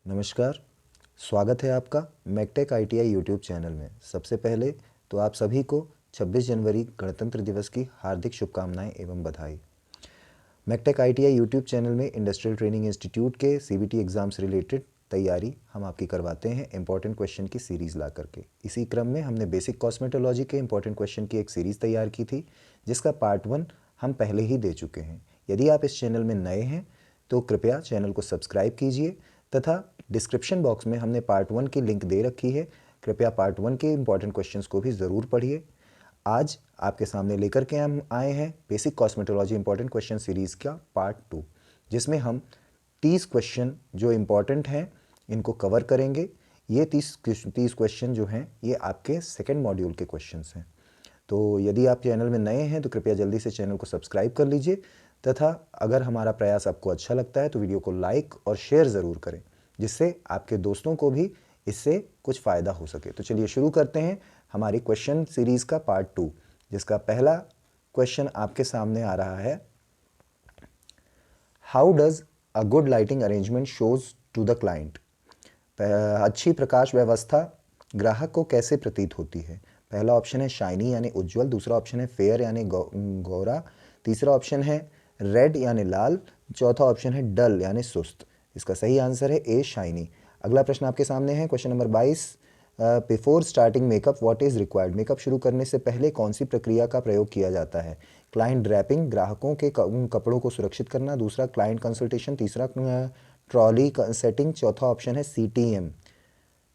नमस्कार, स्वागत है आपका मैकटेक आईटीआई यूट्यूब चैनल में। सबसे पहले तो आप सभी को 26 जनवरी गणतंत्र दिवस की हार्दिक शुभकामनाएं एवं बधाई। मैकटेक आईटीआई यूट्यूब चैनल में इंडस्ट्रियल ट्रेनिंग इंस्टीट्यूट के सीबीटी एग्ज़ाम से रिलेटेड तैयारी हम आपकी करवाते हैं इंपॉर्टेंट क्वेश्चन की सीरीज़ ला करके। इसी क्रम में हमने बेसिक कॉस्मेटोलॉजी के इंपॉर्टेंट क्वेश्चन की एक सीरीज़ तैयार की थी, जिसका पार्ट 1 हम पहले ही दे चुके हैं। यदि आप इस चैनल में नए हैं तो कृपया चैनल को सब्सक्राइब कीजिए तथा डिस्क्रिप्शन बॉक्स में हमने पार्ट 1 की लिंक दे रखी है। कृपया पार्ट 1 के इंपॉर्टेंट क्वेश्चंस को भी ज़रूर पढ़िए। आज आपके सामने लेकर के हम आए हैं basic cosmetology important question series का पार्ट 2, जिसमें हम 30 क्वेश्चन जो इम्पॉर्टेंट हैं इनको कवर करेंगे। ये 30 क्वेश्चन जो हैं ये आपके सेकेंड मॉड्यूल के क्वेश्चंस हैं। तो यदि आप चैनल में नए हैं तो कृपया जल्दी से चैनल को सब्सक्राइब कर लीजिए तथा अगर हमारा प्रयास आपको अच्छा लगता है तो वीडियो को लाइक और शेयर ज़रूर करें, जिससे आपके दोस्तों को भी इससे कुछ फ़ायदा हो सके। तो चलिए शुरू करते हैं हमारी क्वेश्चन सीरीज़ का पार्ट 2, जिसका पहला क्वेश्चन आपके सामने आ रहा है। How does a good lighting arrangement shows to the client? अच्छी प्रकाश व्यवस्था ग्राहक को कैसे प्रतीत होती है? पहला ऑप्शन है शाइनी यानी उज्जवल, दूसरा ऑप्शन है फेयर यानी गोरा, तीसरा ऑप्शन है रेड यानी लाल, चौथा ऑप्शन है डल यानी सुस्त। इसका सही आंसर है ए शाइनी। अगला प्रश्न आपके सामने है question number 22। Before starting makeup what is required? Makeup शुरू करने से पहले कौन सी प्रक्रिया का प्रयोग किया जाता है? क्लाइंट ड्रैपिंग, ग्राहकों के कपड़ों को सुरक्षित करना, दूसरा क्लाइंट कंसल्टेशन, तीसरा ट्रॉली सेटिंग, चौथा ऑप्शन है सीटीएम।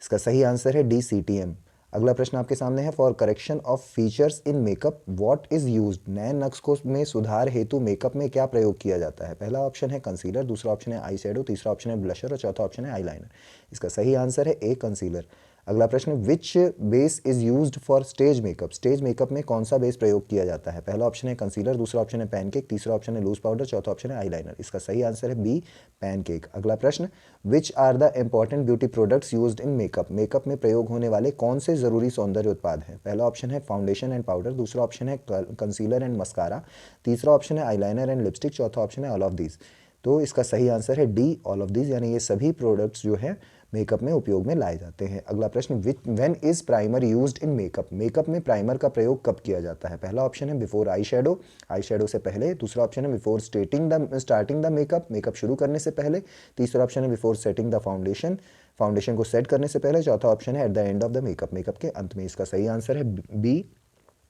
इसका सही आंसर है डी सीटीएम। अगला प्रश्न आपके सामने है for correction of features in makeup what is used? नए नक्श में सुधार हेतु मेकअप में क्या प्रयोग किया जाता है? पहला ऑप्शन है कंसीलर, दूसरा ऑप्शन है आई शेडो, तीसरा ऑप्शन है ब्लशर और चौथा ऑप्शन है आईलाइनर। इसका सही आंसर है ए कंसीलर। अगला प्रश्न which base is used for stage makeup? Stage makeup में कौन सा बेस प्रयोग किया जाता है? पहला ऑप्शन है कंसीलर, दूसरा ऑप्शन है पैनकेक, तीसरा ऑप्शन है लूज पाउडर, चौथा ऑप्शन है आईलाइनर। इसका सही आंसर है बी पैनकेक। अगला प्रश्न which are the important beauty products used in makeup? Makeup में प्रयोग होने वाले कौन से जरूरी सौंदर्य उत्पाद हैं? पहला ऑप्शन है फाउंडेशन एंड पाउडर, दूसरा ऑप्शन है कंसीलर एंड मस्कारा, तीसरा ऑप्शन है आईलाइनर एंड लिपस्टिक, चौथा ऑप्शन है ऑल ऑफ दीज। तो इसका सही आंसर है डी ऑल ऑफ दीज, यानी ये सभी प्रोडक्ट्स जो है मेकअप में उपयोग में लाए जाते हैं। अगला प्रश्न when is primer used in makeup? Makeup में प्राइमर का प्रयोग कब किया जाता है? पहला ऑप्शन है बिफोर आई शेडो से पहले, दूसरा ऑप्शन है before starting the makeup, makeup शुरू करने से पहले, तीसरा ऑप्शन है before setting the foundation, foundation को सेट करने से पहले, चौथा ऑप्शन है at the end of the makeup, makeup के अंत में। इसका सही आंसर है B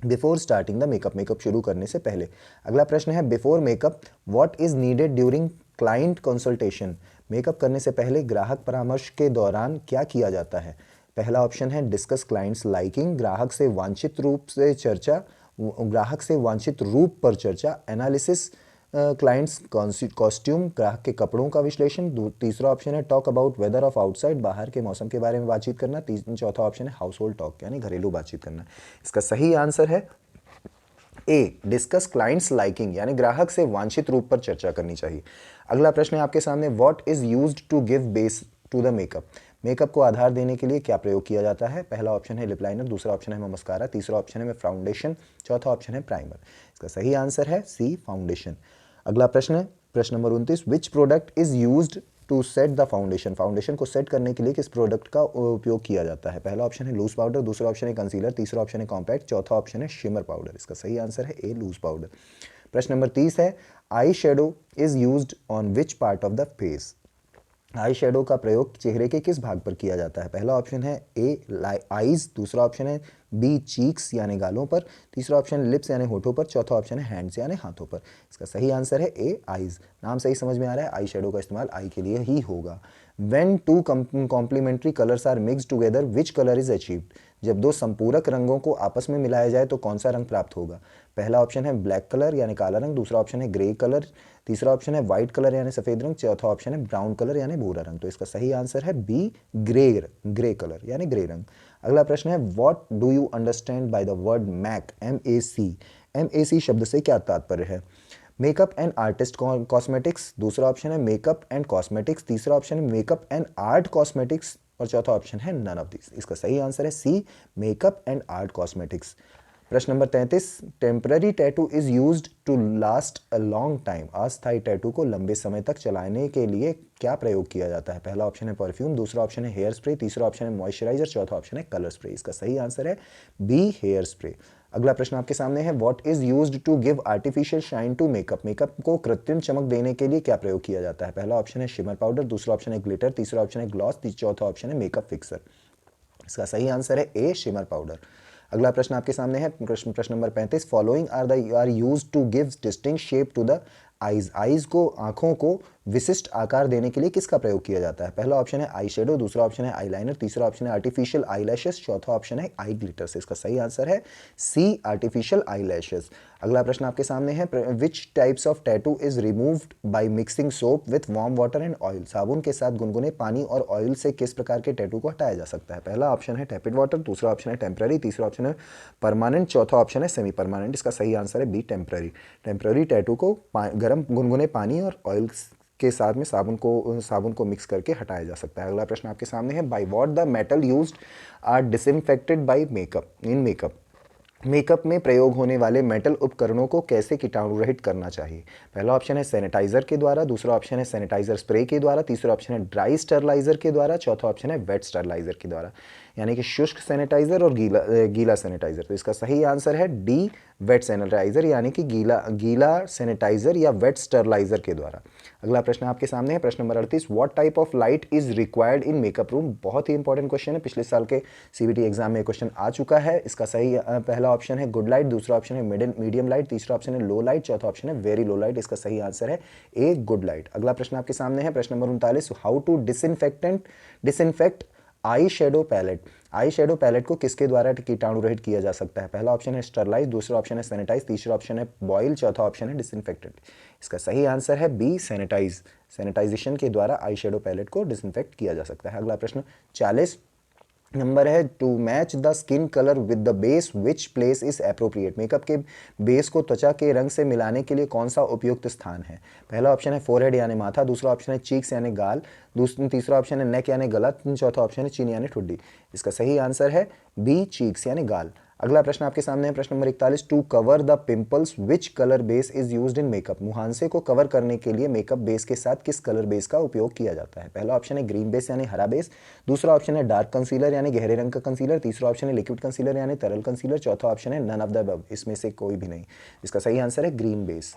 before starting the makeup, makeup शुरू करने से पहले। अगला प्रश्न है before makeup what is needed during client consultation? Makeup करने से पहले ग्राहक परामर्श के दौरान क्या किया जाता है? पहला ऑप्शन है डिस्कस क्लाइंट्स लाइकिंग, ग्राहक से वांछित रूप पर चर्चा, एनालिसिस क्लाइंट्स कॉस्ट्यूम, ग्राहक के कपड़ों का विश्लेषण, तीसरा ऑप्शन है talk about whether of outside, बाहर के मौसम के बारे में बातचीत करना, चौथा ऑप्शन है हाउस होल्ड टॉक यानी घरेलू बातचीत करना। इसका सही आंसर है ए डिस्कस क्लाइंट्स लाइकिंग, यानी ग्राहक से वांछित रूप पर चर्चा करनी चाहिए। अगला प्रश्न है आपके सामने what is used to give base to the makeup? Makeup को आधार देने के लिए क्या प्रयोग किया जाता है? पहला ऑप्शन है लिप लाइनर, दूसरा ऑप्शन है मस्कारा, तीसरा ऑप्शन है फाउंडेशन, चौथा ऑप्शन है प्राइमर। इसका सही आंसर है सी फाउंडेशन। अगला प्रश्न है प्रश्न नंबर 29। Which product is used to set the foundation? Foundation को सेट करने के लिए किस प्रोडक्ट का उपयोग किया जाता है? पहला ऑप्शन है लूज पाउडर, दूसरा ऑप्शन है कंसीलर, तीसरा ऑप्शन है कॉम्पैक्ट, चौथा ऑप्शन है शिमर पाउडर। इसका सही आंसर है ए लूज पाउडर। प्रश्न नंबर 30 है eye shadow is used on which part of the face? Eye shadow का प्रयोग चेहरे के किस भाग पर किया जाता है? पहला ऑप्शन है ए आईज, दूसरा ऑप्शन है बी चीक्स यानी गालों पर, तीसरा ऑप्शन लिप्स यानी होठों पर, चौथा ऑप्शन है हैंड्स यानी हाथों पर। इसका सही आंसर है ए आईज। नाम से ही समझ में आ रहा है आई शेडो का इस्तेमाल आई के लिए ही होगा। When two complementary colours are mixed together which colour is achieved? जब दो संपूरक रंगों को आपस में मिलाया जाए तो कौन सा रंग प्राप्त होगा? पहला ऑप्शन है ब्लैक कलर यानी काला रंग, दूसरा ऑप्शन है ग्रे कलर, तीसरा ऑप्शन है व्हाइट कलर यानी सफेद रंग, चौथा ऑप्शन है ब्राउन कलर यानी भूरा रंग। तो इसका सही आंसर है बी ग्रे कलर यानी ग्रे रंग। अगला प्रश्न है what do you understand by the word MAC MAC शब्द से क्या तात्पर्य है? मेकअप एंड आर्टिस्ट कॉस्मेटिक्स, दूसरा ऑप्शन है मेकअप एंड कॉस्मेटिक्स, तीसरा ऑप्शन है मेकअप एंड आर्ट कॉस्मेटिक्स और चौथा ऑप्शन है नन ऑफ दिस। इसका सही आंसर है C makeup and art cosmetics. प्रश्न नंबर 33, temporary tattoo is used to last a long time. अस्थायी टैटू को लंबे समय तक चलाने के लिए क्या प्रयोग किया जाता है? पहला ऑप्शन है परफ्यूम, दूसरा ऑप्शन है हेयर स्प्रे, तीसरा ऑप्शन है मॉइस्चराइजर, चौथा ऑप्शन है कलर स्प्रे। इसका सही आंसर है बी, हेयर स्प्रे। अगला प्रश्न आपके सामने है, what is used to give artificial shine to makeup. Makeup को कृत्रिम चमक देने के लिए क्या प्रयोग किया जाता है? पहला ऑप्शन है शिमर पाउडर, दूसरा ऑप्शन है ग्लिटर, तीसरा ऑप्शन है ग्लॉस, चौथा ऑप्शन है मेकअप फिक्सर। इसका सही आंसर है ए, शिमर पाउडर। अगला प्रश्न आपके सामने है, प्रश्न नंबर 35, following are used to give distinct shape to the eyes. Eyes को, आंखों को विशिष्ट आकार देने के लिए किसका प्रयोग किया जाता है? पहला ऑप्शन है आई शेडो, दूसरा ऑप्शन है आईलाइनर, तीसरा ऑप्शन है आर्टिफिशियल आईलैशेस, चौथा ऑप्शन है आई ग्लिटर। से इसका सही आंसर है सी, आर्टिफिशियल आईलैशेस। अगला प्रश्न आपके सामने है, which types of tattoo is removed by mixing soap with warm water and oil. साबुन के साथ गुनगुने पानी और ऑयल से किस प्रकार के टैटू को हटाया जा सकता है? पहला ऑप्शन है टेपिड वाटर, दूसरा ऑप्शन है टेम्पररी, तीसरा ऑप्शन है परमानेंट, चौथा ऑप्शन है सेमी परमानेंट। इसका सही आंसर है बी, टेम्पररी। टेम्पररी टैटू को गर्म गुनगुने पानी और ऑयल के साथ में साबुन को मिक्स करके हटाया जा सकता है। अगला प्रश्न आपके सामने है, by what the metal used are disinfected by makeup in makeup. Makeup में प्रयोग होने वाले मेटल उपकरणों को कैसे कीटाणु रहित करना चाहिए? पहला ऑप्शन है सैनिटाइजर के द्वारा, दूसरा ऑप्शन है सैनिटाइजर स्प्रे के द्वारा, तीसरा ऑप्शन है ड्राई स्टरलाइजर के द्वारा, चौथा ऑप्शन है वेट स्टरलाइजर के द्वारा। यानी कि शुष्क सैनिटाइजर और गीला सैनिटाइजर। तो इसका सही आंसर है डी, वेट सैनिटाइजर, यानी कि गीला सैनिटाइजर या वेट स्टरलाइजर के द्वारा। अगला प्रश्न आपके सामने है, प्रश्न number 38, what type of light is required in makeup room. बहुत ही इंपॉर्टेंट क्वेश्चन है, पिछले साल के सीबीटी एग्जाम में क्वेश्चन आ चुका है। इसका सही पहला ऑप्शन है गुड लाइट, दूसरा ऑप्शन है मीडियम लाइट, तीसरा ऑप्शन है लो लाइट, चौथा ऑप्शन है वेरी लो लाइट। इसका सही आंसर है ए, गुड लाइट। अगला प्रश्न आपके सामने है, प्रश्न number 39, how to disinfect eye shadow palette. Eye shadow palette को किसके द्वारा कीटाणु रहित किया जा सकता है? पहला ऑप्शन है स्टरलाइज, दूसरा ऑप्शन है सैनिटाइज, तीसरा ऑप्शन है बॉयल, चौथा ऑप्शन है डिसइंफेक्टेड। इसका सही आंसर है बी, सैनिटाइज। सैनिटाइजेशन के द्वारा आई शेडो पैलेट को डिसइंफेक्ट किया जा सकता है। अगला प्रश्न 40 नंबर है, to match the skin colour with the base which place is appropriate. Makeup के बेस को त्वचा के रंग से मिलाने के लिए कौन सा उपयुक्त स्थान है? पहला ऑप्शन है फोरहेड यानी माथा, दूसरा ऑप्शन है चीक्स यानी गाल, तीसरा ऑप्शन है नेक यानी गला, चौथा ऑप्शन है चिन यानी ठुड्डी। इसका सही आंसर है बी, चीक्स यानी गाल। अगला प्रश्न आपके सामने है, प्रश्न number 41, to cover the pimples which colour base is used in makeup. मुहांसे को कवर करने के लिए मेकअप बेस के साथ किस कलर बेस का उपयोग किया जाता है? पहला ऑप्शन है ग्रीन बेस यानी हरा बेस, दूसरा ऑप्शन है डार्क कंसीलर यानी गहरे रंग का कंसीलर, तीसरा ऑप्शन है लिक्विड कंसीलर यानी तरल कंसीलर, चौथा ऑप्शन है नन ऑफ द अबव, इसमें से कोई भी नहीं। इसका सही आंसर है ग्रीन बेस।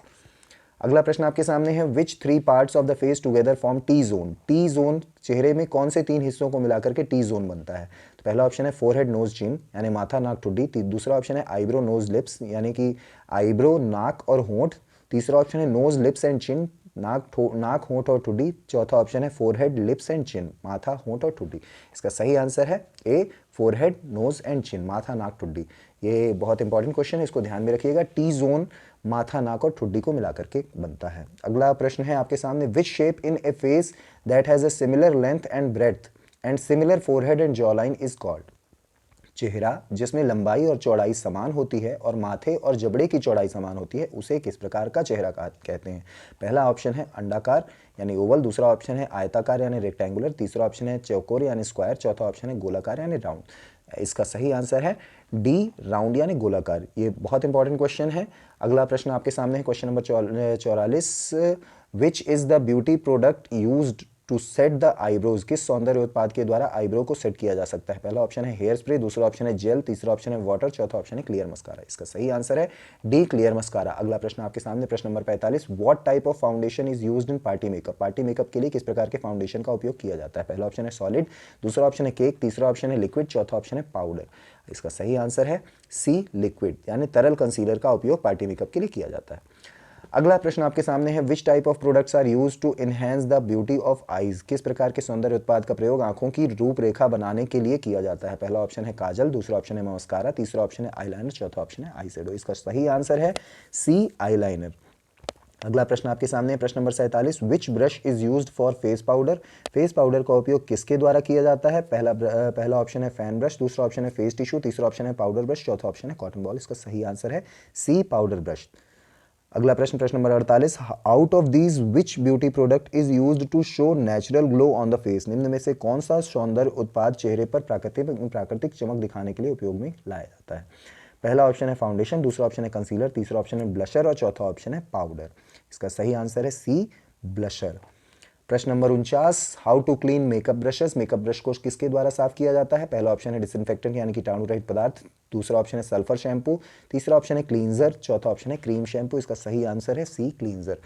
अगला प्रश्न आपके सामने है, विच 3 parts of the face together form T zone. T zone, चेहरे में कौन से 3 हिस्सों को मिलाकर के टी जोन बनता है? तो पहला ऑप्शन है फोरहेड नोज चिन यानी माथा नाक ठुड्डी, दूसरा ऑप्शन है आईब्रो नोज लिप्स यानी कि आईब्रो नाक और होंठ, तीसरा ऑप्शन है नोज लिप्स एंड चिन नाक होंठ और ठुड्डी, चौथा ऑप्शन है फोरहेड लिप्स एंड चिन माथा होंठ और ठुड्डी। इसका सही आंसर है ए, फोरहेड नोज एंड चिन माथा नाक ठुड्डी। ये बहुत इंपॉर्टेंट क्वेश्चन है, इसको ध्यान में रखिएगा। टी जोन माथा नाक और ठुड्डी को मिलाकर के बनता है। अगला प्रश्न है आपके सामने, which shape in A face that has a similar length and breadth and similar forehead and jaw line is called. चेहरा जिसमें लंबाई और चौड़ाई समान होती है और माथे और जबड़े की चौड़ाई समान होती है, उसे किस प्रकार का चेहरा कहते हैं? पहला ऑप्शन है अंडाकार यानी ओवल, दूसरा ऑप्शन है आयताकार यानी रेक्टेंगुलर, तीसरा ऑप्शन है चौकोर यानी स्क्वायर, चौथा ऑप्शन है गोलाकार यानी राउंड। इसका सही आंसर है डी, राउंड यानी गोलाकार। ये बहुत इंपॉर्टेंट क्वेश्चन है। अगला प्रश्न आपके सामने है, question number 44, which is the beauty product used to set the eyebrows. किस सौंदर्य उत्पाद के द्वारा आईब्रो को सेट किया जा सकता है? पहला ऑप्शन है हेयर स्प्रे, दूसरा ऑप्शन है जेल, तीसरा ऑप्शन है वाटर, चौथा ऑप्शन है क्लियर मस्कारा। इसका सही आंसर है डी, क्लियर मस्कारा। अगला प्रश्न आपके सामने, प्रश्न number 45, what type of foundation is used in party makeup. Party makeup के लिए किस प्रकार के फाउंडेशन का उपयोग किया जाता है? पहला ऑप्शन है सॉलिड, दूसरा ऑप्शन है केक, तीसरा ऑप्शन है लिक्विड, चौथा ऑप्शन है पाउडर। इसका सही आंसर है सी, लिक्विड यानी तरल कंसीलर का उपयोग पार्टी मेकअप के लिए किया जाता है। अगला प्रश्न आपके सामने है, which type of products are used to enhance the beauty of eyes. किस प्रकार के सौंदर्य उत्पाद का प्रयोग आंखों की रूपरेखा बनाने के लिए किया जाता है? पहला ऑप्शन है काजल, दूसरा ऑप्शन है मस्कारा, तीसरा ऑप्शन है आईलाइनर, चौथा ऑप्शन है आई शेडो। इसका सही आंसर है सी, आईलाइनर। अगला प्रश्न आपके सामने है, प्रश्न number 47, which brush is used for face powder. Face powder का उपयोग किसके द्वारा किया जाता है? पहला ऑप्शन है फैन ब्रश, दूसरा ऑप्शन है फेस टिश्यू, तीसरा ऑप्शन है पाउडर ब्रश, चौथा ऑप्शन है कॉटन बॉल। इसका सही आंसर है सी, पाउडर ब्रश। अगला प्रश्न, प्रश्न number 48, out of these which beauty product is used to show natural glow on the face. निम्न में से कौन सा सौंदर्य उत्पाद चेहरे पर प्राकृतिक चमक दिखाने के लिए उपयोग में लाया जाता है? पहला ऑप्शन है फाउंडेशन, दूसरा ऑप्शन है कंसीलर, तीसरा ऑप्शन है ब्लशर और चौथा ऑप्शन है पाउडर। इसका सही आंसर है सी, ब्लशर। प्रश्न number 49, how to clean makeup brushes. Makeup brush को किसके द्वारा साफ किया जाता है? पहला ऑप्शन है डिसइंफेक्टेंट यानी कीटाणु रहित पदार्थ, दूसरा ऑप्शन है सल्फर शैम्पू, तीसरा ऑप्शन है क्लींजर, चौथा ऑप्शन है क्रीम शैम्पू। इसका सही आंसर है सी, क्लींजर।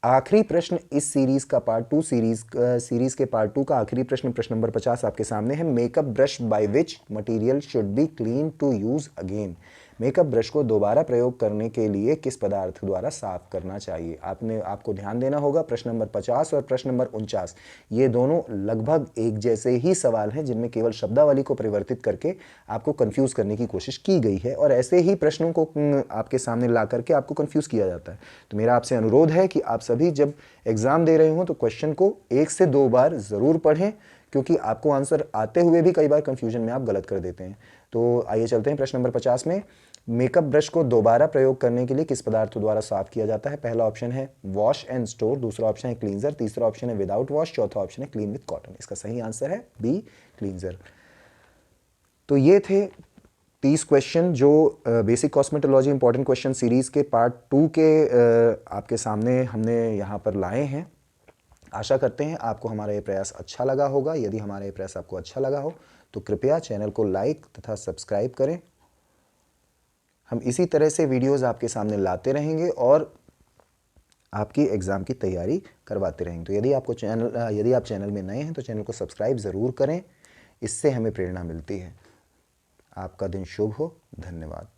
आखिरी प्रश्न इस सीरीज का पार्ट 2 सीरीज के पार्ट 2 का आखिरी प्रश्न, प्रश्न नंबर 50 आपके सामने है। Makeup brush by which material should be clean to use again. Makeup brush को दोबारा प्रयोग करने के लिए किस पदार्थ द्वारा साफ करना चाहिए? आपको ध्यान देना होगा। प्रश्न नंबर 50 और प्रश्न नंबर 49 ये दोनों लगभग एक जैसे ही सवाल हैं, जिनमें केवल शब्दावली को परिवर्तित करके आपको कंफ्यूज करने की कोशिश की गई है और ऐसे ही प्रश्नों को आपके सामने ला करके आपको कंफ्यूज किया जाता है। तो मेरा आपसे अनुरोध है कि आप सभी जब एग्जाम दे रहे हो तो क्वेश्चन को 1 से 2 बार जरूर पढ़ें, क्योंकि आपको आंसर आते हुए भी कई बार कंफ्यूजन में आप गलत कर देते हैं। तो आइए चलते हैं प्रश्न नंबर 50 में। मेकअप ब्रश को दोबारा प्रयोग करने के लिए किस पदार्थ द्वारा साफ किया जाता है? पहला ऑप्शन है वॉश एंड स्टोर, दूसरा ऑप्शन है क्लींजर, तीसरा ऑप्शन है विदाउट वॉश, चौथा ऑप्शन है क्लीन विद कॉटन। इसका सही आंसर है बी, क्लींजर। तो ये थे 30 क्वेश्चन जो basic cosmetology important question series के पार्ट 2 के आपके सामने हमने यहाँ पर लाए हैं। आशा करते हैं आपको हमारा ये प्रयास अच्छा लगा होगा। यदि हमारा ये प्रयास आपको अच्छा लगा हो तो कृपया चैनल को लाइक तथा सब्सक्राइब करें। हम इसी तरह से वीडियोस आपके सामने लाते रहेंगे और आपकी एग्ज़ाम की तैयारी करवाते रहेंगे। तो यदि आप चैनल में नए हैं तो चैनल को सब्सक्राइब ज़रूर करें, इससे हमें प्रेरणा मिलती है। आपका दिन शुभ हो। धन्यवाद।